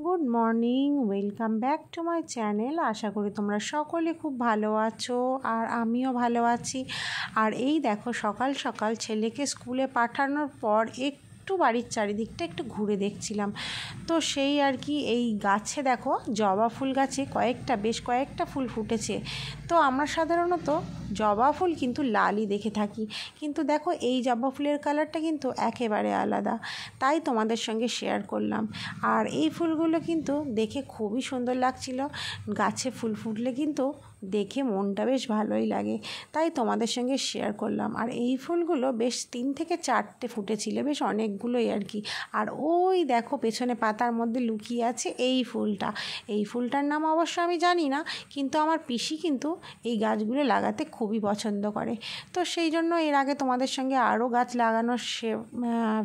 Good morning, welcome back to my channel. আশা করি তোমরা সকলে খুব ভালো আছো আর আমিও ভালো আছি। আর এই দেখো সকাল সকাল ছেলেকে স্কুলে পাঠানোর পর একটু বাড়ির চারিদিকটা একটু ঘুরে দেখছিলাম। তো সেই আর কি এই গাছে দেখো জবা ফুল গাছে বেশ কয়েকটা ফুল ফুটেছে। তো আমরা সাধারণত জবা ফুল কিন্তু লালই দেখে থাকি, কিন্তু দেখো এই জবা ফুলের কালারটা কিন্তু একেবারে আলাদা, তাই তোমাদের সঙ্গে শেয়ার করলাম। আর এই ফুলগুলো কিন্তু দেখে খুবই সুন্দর লাগছিল। গাছে ফুল ফুটলে কিন্তু দেখে মনটা বেশ ভালোই লাগে, তাই তোমাদের সঙ্গে শেয়ার করলাম। আর এই ফুলগুলো বেশ 3 থেকে 4টে ফুটেছিল, বেশ অনেকগুলোই আর কি। আর ওই দেখো পেছনে পাতার মধ্যে লুকিয়ে আছে এই ফুলটা। এই ফুলটার নাম অবশ্য আমি জানি না, কিন্তু আমার পিসি কিন্তু এই গাছগুলো লাগাতে খুবই পছন্দ করে। তো সেই জন্য এর আগে তোমাদের সঙ্গে আরও গাছ লাগানোর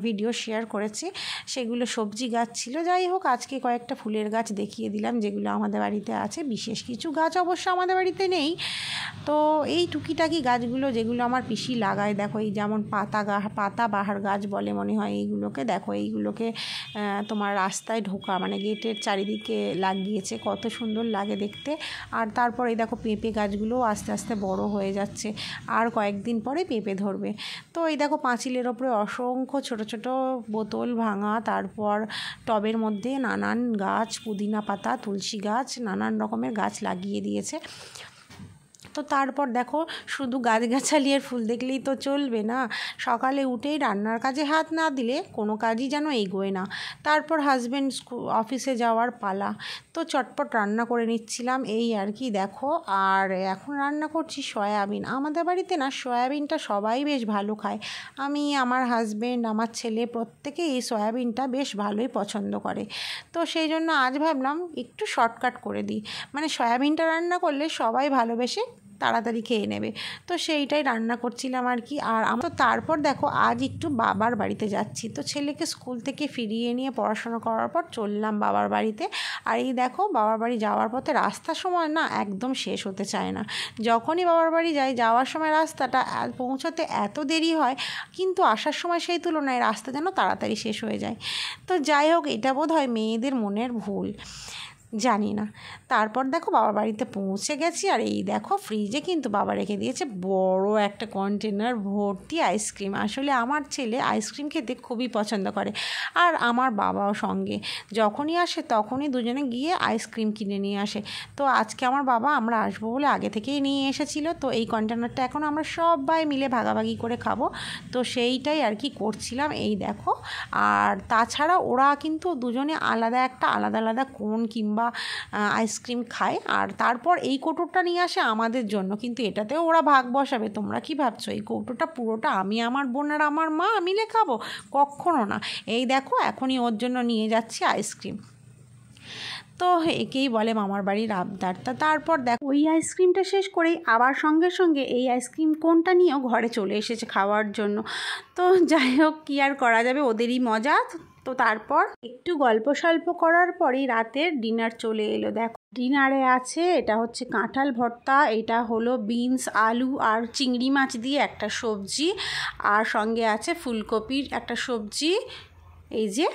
ভিডিও শেয়ার করেছি, সেগুলো সবজি গাছ ছিল। যাই হোক, আজকে কয়েকটা ফুলের গাছ দেখিয়ে দিলাম যেগুলো আমাদের বাড়িতে আছে। বিশেষ কিছু গাছ অবশ্য আমাদের বাড়িতে নেই। তো এই টুকিটাকি গাছগুলো যেগুলো আমার পিসি লাগায়, দেখো এই যেমন পাতাবাহার গাছ বলে মনে হয় এইগুলোকে, দেখো এইগুলোকে তোমার রাস্তায় ঢোকা মানে গেটের চারিদিকে লাগিয়েছে, কত সুন্দর লাগে দেখতে। আর তারপর এই দেখো পেঁপে গাছগুলোও আস্তে আস্তে বড় হয়ে যাচ্ছে, আর কয়েকদিন পরে পেঁপে ধরবে। তো এই দেখো পাঁচিলের ওপরে অসংখ্য ছোট ছোট বোতল ভাঙা, তারপর টবের মধ্যে নানান গাছ, পুদিনা পাতা, তুলসী গাছ, নানান রকমের গাছ লাগিয়ে দিয়েছে। তো তারপর দেখো শুধু গাছগাছালি আর ফুল দেখলেই তো চলবে না, সকালে উঠেই রান্নার কাজে হাত না দিলে কোনো কাজই যেন এগোয় না। তারপর হাজব্যান্ড অফিসে যাওয়ার পালা, তো চটপট রান্না করে নিচ্ছিলাম এই আর কি দেখো। আর এখন রান্না করছি সয়াবিন। আমাদের বাড়িতে না সয়াবিনটা সবাই বেশ ভালো খায়। আমি, আমার হাজব্যান্ড, আমার ছেলে প্রত্যেকে এই সয়াবিনটা বেশ ভালোই পছন্দ করে। তো সেই জন্য আজ ভাবলাম একটু শর্টকাট করে দিই, মানে সয়াবিনটা রান্না করলে সবাই ভালোবেসে তাড়াতাড়ি খেয়ে নেবে। তো সেইটাই রান্না করছিলাম আর কি। আর তো তারপর দেখো আজ একটু বাবার বাড়িতে যাচ্ছি। তো ছেলেকে স্কুল থেকে ফিরিয়ে নিয়ে পড়াশোনা করার পর চললাম বাবার বাড়িতে। আর এই দেখো বাবার বাড়ি যাওয়ার পথে রাস্তার সময় না একদম শেষ হতে চায় না। যখনই বাবার বাড়ি যাই যাওয়ার সময় রাস্তাটা পৌঁছতে এত দেরি হয়, কিন্তু আসার সময় সেই তুলনায় রাস্তা যেন তাড়াতাড়ি শেষ হয়ে যায়। তো যাই হোক, এটা বোধ হয় মেয়েদের মনের ভুল, জানি না। তারপর দেখো বাবার বাড়িতে পৌঁছে গেছি। আর এই দেখো ফ্রিজে কিন্তু বাবা রেখে দিয়েছে বড় একটা কন্টেনার ভর্তি আইসক্রিম। আসলে আমার ছেলে আইসক্রিম খেতে খুবই পছন্দ করে, আর আমার বাবাও সঙ্গে যখনই আসে তখনই দুজনে গিয়ে আইসক্রিম কিনে নিয়ে আসে। তো আজকে আমার বাবা আমরা আসবো বলে আগে থেকেই নিয়ে এসেছিলো। তো এই কন্টেনারটা এখন আমরা সবাই মিলে ভাগাভাগি করে খাবো, তো সেইটাই আর কি করছিলাম এই দেখো। আর তাছাড়া ওরা কিন্তু দুজনে আলাদা আলাদা কোন কিংবা আইসক্রিম খায়। আর তারপর এই কৌটোটা নিয়ে আসে আমাদের জন্য, কিন্তু এটাতেও ওরা ভাগ বসাবে। তোমরা কি ভাবছো এই কৌটোটা পুরোটা আমি, আমার বোন আর আমার মা মিলে খাবো? কখনো না। এই দেখো এখনই ওর জন্য নিয়ে যাচ্ছি আইসক্রিম। তো একেই বলে মামার বাড়ির আবদারটা। তারপর দেখো ওই আইসক্রিমটা শেষ করেই আবার সঙ্গে সঙ্গে এই আইসক্রিম কোনটা নিয়েও ঘরে চলে এসেছে খাওয়ার জন্য। তো যাই হোক, কী আর করা যাবে, ওদেরই মজা। তো তারপর একটু গল্প সল্প করার পরেই রাতের ডিনার চলে এলো। দেখো ডিনারে আছে, এটা হচ্ছে কাঁঠাল ভর্তা, এটা হলো বিনস, আলু আর চিংড়ি মাছ দিয়ে একটা সবজি, আর সঙ্গে আছে ফুলকপির একটা সবজি এই যে,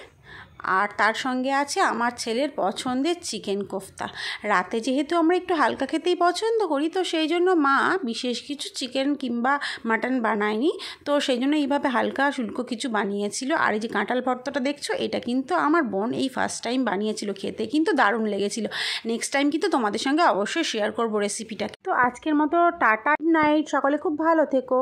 আর তার সঙ্গে আছে আমার ছেলের পছন্দের চিকেন কোফতা। রাতে যেহেতু আমরা একটু হালকা খেতেই পছন্দ করি, তো সেই জন্য মা বিশেষ কিছু চিকেন কিংবা মাটন বানায়নি, তো সেই জন্য এইভাবে হালকা শুল্ক কিছু বানিয়েছিল। আর এই যে কাঁঠাল ভর্তাটা দেখছো, এটা কিন্তু আমার বোন এই ফার্স্ট টাইম বানিয়েছিল, খেতে কিন্তু দারুণ লেগেছিল। নেক্সট টাইম কিন্তু তোমাদের সঙ্গে অবশ্যই শেয়ার করবো রেসিপিটা। তো আজকের মতো টাটা, নাইট, সকলে খুব ভালো থেকো।